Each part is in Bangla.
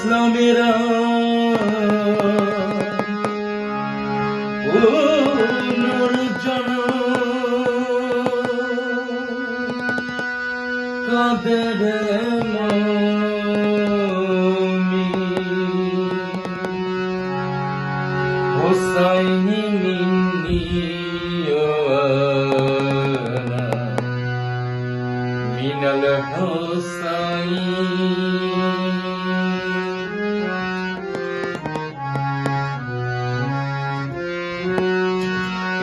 ইসলামের পুনর্জন্ম কাদের হোসাইনি মিন্নি মিনাল হোসাইন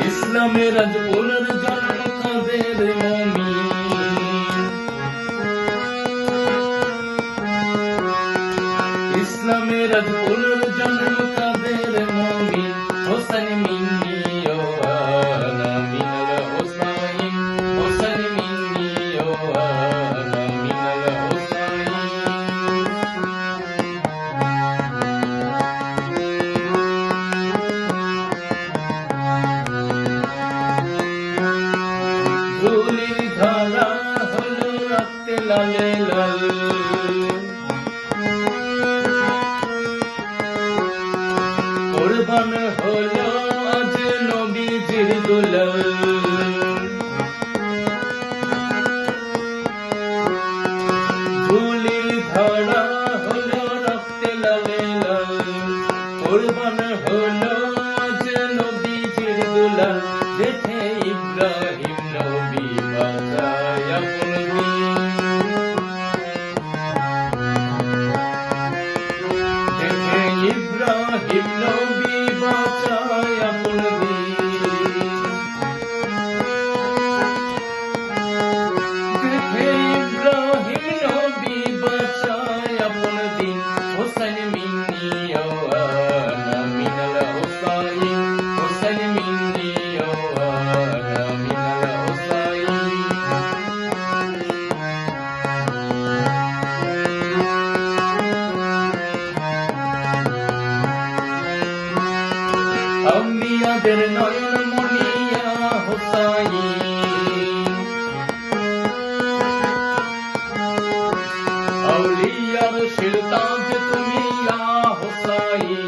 ইসলামের আজ পুনর্জন্ম কাদের ইসলামের আজ পুনর্জন্ম কাদের মুমিন হোসেন মিন্নি ওয়ালা মিনাল হোসাইন হোসেন মিন্নি ওয়ালা মিনাল হোসাইন ধুলির ধারা হলো রক্তে লালে লাল কুরবান হলো আজ নবীজির দুলাল ধুলির ধারা হলো রক্তে লালে লাল কুরবান হলো আজ নবীজির দুলাল দেখে ইব্রাহিম নবী বাঁচায় আপন দিন দেখে ইব্রাহিম নবী বাঁচায় আপন দিন দেখে ইব্রাহিম নবী বাঁচায় আপন দিন হোসেন মিন্নি ওয়ালা মিনাল হোসাইন হোসেন মিন্নি ওয়ালা মিনাল হোসাইন আম্বিয়াদের নয়ন মনিয়া হোসাইন আউলিয়ার শিরতাজ তুমি ইয়া হোসাইন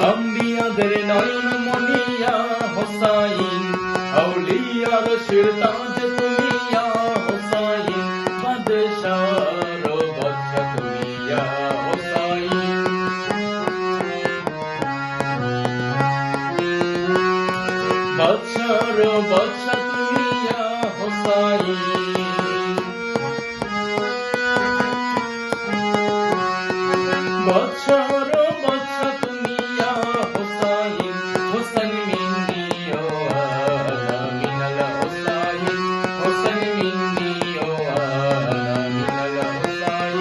আম্বিয়াদের নয়ন মনিয়া হোসাইন আউলিয়ার শিরতাজ তুমি ইয়া হোসাইন বাদশার বাদশা তুমি ইয়া হোসাইন বাদশার বাদশা তুমি ইয়া হোসাইন বাদশার বাদশা তুমি ইয়া হোসাইন হোসেন মিন্নি ওয়ালা মিনাল হোসাইন হোসেন মিন্নি ওয়ালা মিনাল হোসাইন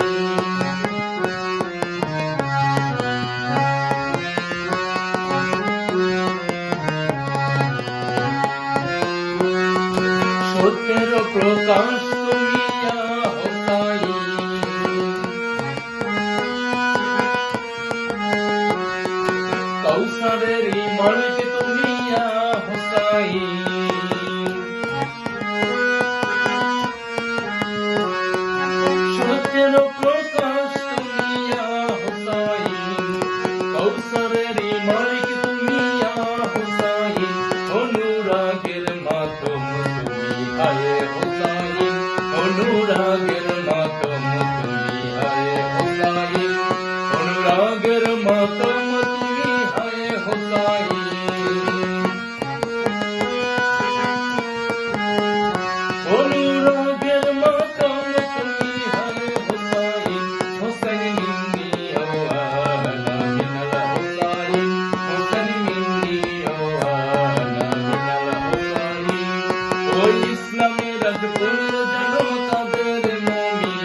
সত্যের প্রকাশ তুমি ইয়া হোসাইন কৌসারের মালিক তুমি ইয়া হোসাইন সত্যের প্রকাশ তুমি ইয়া হোসাইন কৌসারের মালিক তুমি ইয়া হোসাইন অনুরাগের মাধ্যম তুমি আয়ে হোসাইন অনুরাগের মাধ্যম তুমি আয়ে হোসাইন অনুরাগের মাধ্যম তুমি আয়ে হোসাইন অনুরাগের মাধ্যম তুমি আয়ে হোসাইন হোসেন মিন্নি ওয়ালা মিনাল হোসাইন হোসেন মিন্নি ওয়ালা মিনাল হোসাইন ও ইসলামের আজ পুনর্জন্ম কাদের মুমিন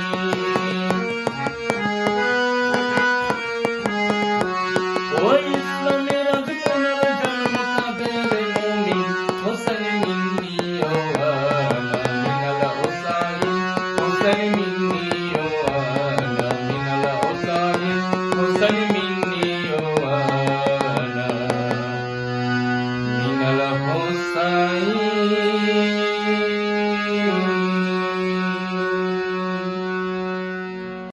ও ইসলামের আজ পুনর্জন্ম কাদের মুমিন হোসেন মিন্নি ওয়ালা মিনাল হোসাইন হোসেন